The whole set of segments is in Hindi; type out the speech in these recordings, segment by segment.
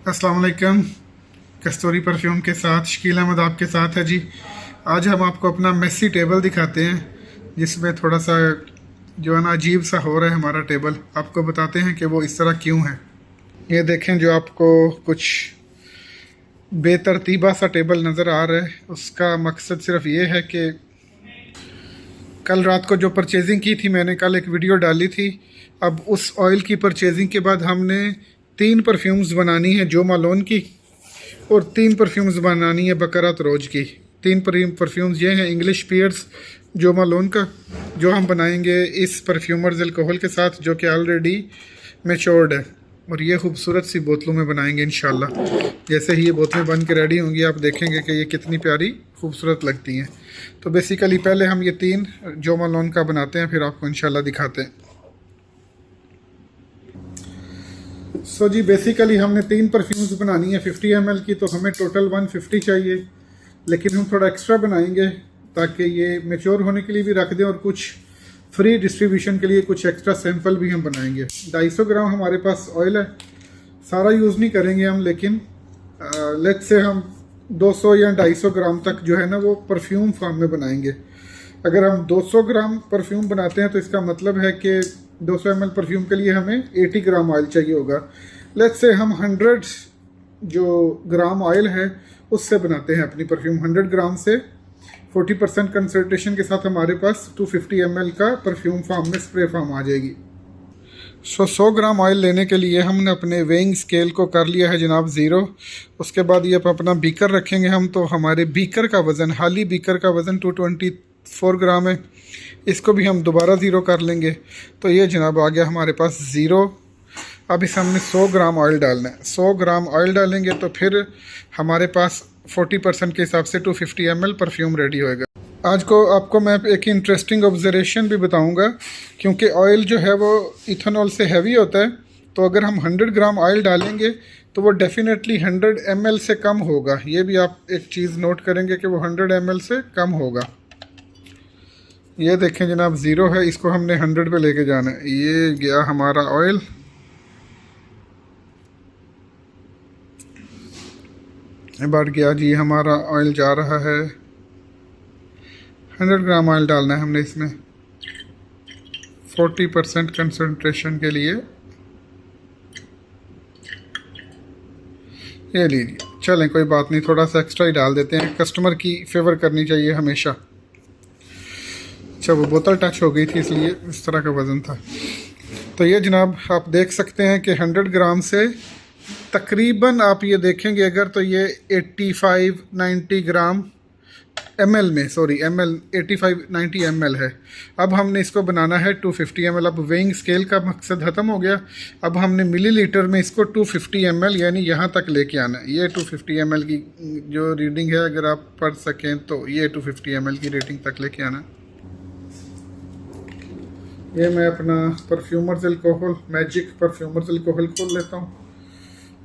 अस्सलाम वालेकुम। कस्तूरी परफ्यूम के साथ शकील अहमद आपके साथ है जी। आज हम आपको अपना मेसी टेबल दिखाते हैं जिसमें थोड़ा सा जो है ना अजीब सा हो रहा है हमारा टेबल। आपको बताते हैं कि वो इस तरह क्यों है। ये देखें, जो आपको कुछ बेतरतीबा सा टेबल नज़र आ रहा है, उसका मकसद सिर्फ ये है कि कल रात को जो परचेजिंग की थी, मैंने कल एक वीडियो डाली थी। अब उस ऑयल की परचेजिंग के बाद हमने 3 परफ्यूम्स बनानी है जो मालोन की, और 3 परफ्यूम्स बनानी है बकरात रोज की। 3 परफ्यूम्स ये हैं इंग्लिश पियर्स जो मालोन का, जो हम बनाएंगे इस परफ्यूमर्स अल्कोहल के साथ, जो कि ऑलरेडी मैच्योर्ड है, और ये खूबसूरत सी बोतलों में बनाएंगे इंशाल्लाह। जैसे ही ये बोतलें बन के रेडी होंगी आप देखेंगे कि ये कितनी प्यारी खूबसूरत लगती हैं। तो बेसिकली पहले हम ये 3 जो मालोन का बनाते हैं, फिर आपको इंशाल्लाह दिखाते हैं। सो जी, बेसिकली हमने 3 परफ्यूम्स बनानी है 50 ml की, तो हमें टोटल 150 चाहिए, लेकिन हम थोड़ा एक्स्ट्रा बनाएंगे ताकि ये मैच्योर होने के लिए भी रख दें, और कुछ फ्री डिस्ट्रीब्यूशन के लिए कुछ एक्स्ट्रा सैंपल भी हम बनाएंगे। 250 ग्राम हमारे पास ऑयल है, सारा यूज़ नहीं करेंगे हम, लेकिन लेट से हम 200 या 250 ग्राम तक जो है ना वो परफ्यूम फॉर्म में बनाएंगे। अगर हम 200 ग्राम परफ्यूम बनाते हैं तो इसका मतलब है कि 200 ml परफ्यूम के लिए हमें 80 ग्राम ऑयल चाहिए होगा। लेट्स से हम 100 जो ग्राम ऑयल है उससे बनाते हैं अपनी परफ्यूम। 100 ग्राम से 40% कंसंट्रेशन के साथ हमारे पास 250 ml का परफ्यूम फॉर्म में स्प्रे फॉर्म आ जाएगी। 100 ग्राम ऑयल लेने के लिए हमने अपने वेइंग स्केल को कर लिया है जनाब 0। उसके बाद ये अपना बीकर रखेंगे हम, तो हमारे बीकर का वज़न, हाली बीकर का वज़न 224 ग्राम है। इसको भी हम दोबारा 0 कर लेंगे, तो ये जनाब आ गया हमारे पास 0। अब इस हमने 100 ग्राम ऑयल डालना है। 100 ग्राम ऑयल डालेंगे तो फिर हमारे पास 40% के हिसाब से 250 ml परफ्यूम रेडी होएगा। आज को आपको मैं एक इंटरेस्टिंग ऑब्जर्वेशन भी बताऊंगा, क्योंकि ऑयल जो है वो इथेनॉल से हैवी होता है, तो अगर हम 100 ग्राम ऑयल डालेंगे तो वो डेफिनेटली 100 ml से कम होगा। ये भी आप एक चीज़ नोट करेंगे कि वो 100 ml से कम होगा। ये देखें जनाब 0 है, इसको हमने 100 पे लेके जाना है। ये गया हमारा ऑयल, बढ़ गया जी हमारा ऑयल जा रहा है। 100 ग्राम ऑयल डालना है हमने इसमें 40% कंसंट्रेशन के लिए। ये लीजिए, चलें कोई बात नहीं, थोड़ा सा एक्स्ट्रा ही डाल देते हैं, कस्टमर की फेवर करनी चाहिए हमेशा। अच्छा, वो बोतल टच हो गई थी इसलिए इस तरह का वज़न था। तो ये जनाब आप देख सकते हैं कि 100 ग्राम से तकरीबन आप ये देखेंगे अगर, तो ये 85-90 ग्राम ml में, सॉरी ml 85-90 ml है। अब हमने इसको बनाना है 250 ml। अब वेइंग स्केल का मकसद ख़त्म हो गया, अब हमने मिलीलीटर में इसको 250 ml यानी यहाँ तक लेके आना है। ये 250 ml की जो रीडिंग है, अगर आप पढ़ सकें तो ये 250 ml की रेटिंग तक लेके आना है। ये मैं अपना perfumers alcohol, magic perfumers alcohol खोल लेता हूँ।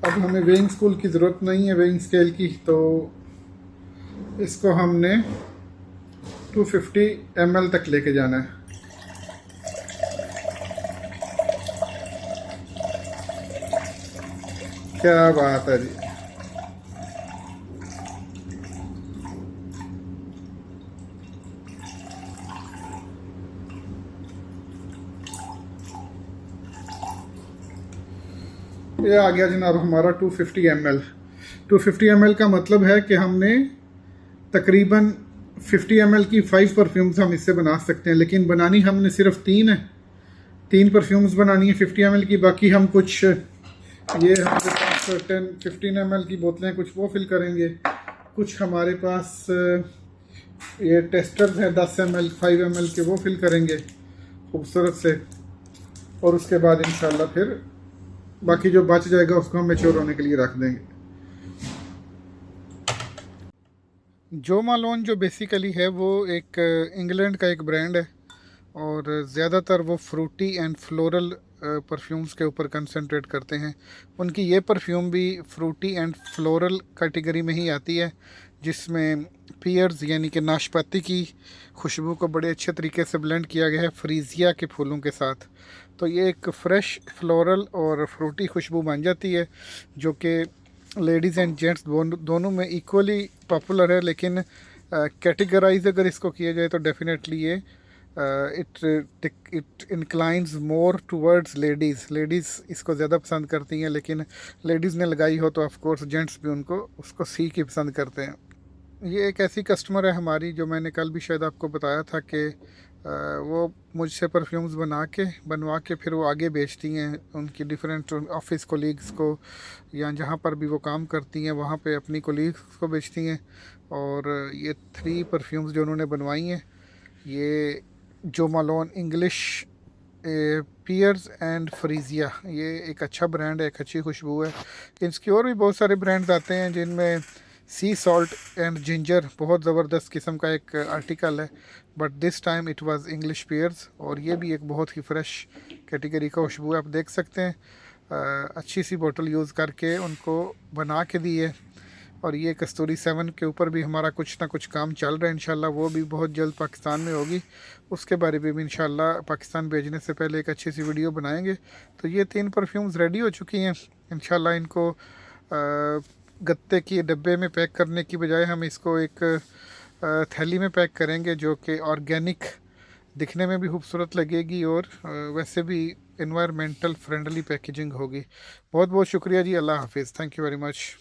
अब हमें वेइंग स्कूल की ज़रूरत नहीं है, वेइंग स्केल की, तो इसको हमने 250 ml तक लेके जाना है। क्या बात है जी। ये आ गया जनाब हमारा 250 ml। 250 ml का मतलब है कि हमने तकरीबन 50 ml की 5 परफ्यूम्स हम इससे बना सकते हैं, लेकिन बनानी हमने सिर्फ 3 है। 3 परफ्यूम्स बनानी है 50 ml की। बाकी हम कुछ ये हमारे पास 15 ml की बोतलें कुछ वो फिल करेंगे, कुछ हमारे पास ये टेस्टर्स हैं 10 ml 5 ml के, वो फिल करेंगे खूबसूरत से, और उसके बाद इंशाल्लाह फिर बाकी जो बच जाएगा उसको हम मैच्योर होने के लिए रख देंगे। जो मालोन जो बेसिकली है वो एक इंग्लैंड का एक ब्रांड है, और ज़्यादातर वो फ्रूटी एंड फ्लोरल परफ्यूम्स के ऊपर कंसंट्रेट करते हैं। उनकी ये परफ्यूम भी फ्रूटी एंड फ्लोरल कैटेगरी में ही आती है, जिसमें पियर्स यानी कि नाशपाती की खुशबू को बड़े अच्छे तरीके से ब्लेंड किया गया है फ्रीजिया के फूलों के साथ। तो ये एक फ़्रेश फ्लोरल और फ्रूटी खुशबू बन जाती है, जो कि लेडीज़ एंड जेंट्स दोनों में इक्वली पॉपुलर है, लेकिन कैटेगराइज अगर इसको किया जाए तो डेफिनेटली ये it inclines more towards ladies. Ladies इसको ज़्यादा पसंद करती हैं, लेकिन लेडीज़ ने लगाई हो तो ऑफ कोर्स जेंट्स भी उनको उसको सी के पसंद करते हैं। ये एक ऐसी कस्टमर है हमारी जो मैंने कल भी शायद आपको बताया था कि वो मुझसे परफ्यूम्स बनवा के फिर वो आगे बेचती हैं उनकी डिफरेंट ऑफिस कोलीग्स को, या जहाँ पर भी वो काम करती हैं वहाँ पे अपनी कोलीग्स को बेचती हैं। और ये 3 परफ्यूम्स जो उन्होंने बनवाई हैं, ये जो मालोन इंग्लिश पियर्स एंड फ्रीजिया, ये एक अच्छा ब्रांड है, एक अच्छी खुशबू है। इसके और भी बहुत सारे ब्रांड्स आते हैं जिनमें सी सॉल्ट एंड जिंजर बहुत ज़बरदस्त किस्म का एक आर्टिकल है, but this time it was English peers, और ये भी एक बहुत ही फ्रेश कैटेगरी का खुशबू है। आप देख सकते हैं अच्छी सी बोतल यूज़ करके उनको बना के दी है। और ये कस्तूरी 7 के ऊपर भी हमारा कुछ ना कुछ काम चल रहा है, इंशाल्लाह वो भी बहुत जल्द पाकिस्तान में होगी, उसके बारे में भी इंशाल्लाह पाकिस्तान भेजने से पहले एक अच्छी सी वीडियो बनाएंगे। तो ये 3 परफ्यूम्स रेडी हो चुकी हैं। इंशाल्लाह इनको गत्ते की डब्बे में पैक करने की बजाय हम इसको एक थैली में पैक करेंगे, जो कि ऑर्गेनिक दिखने में भी खूबसूरत लगेगी और वैसे भी इन्वायरमेंटल फ्रेंडली पैकेजिंग होगी। बहुत बहुत शुक्रिया जी, अल्लाह हाफिज़, थैंक यू वेरी मच।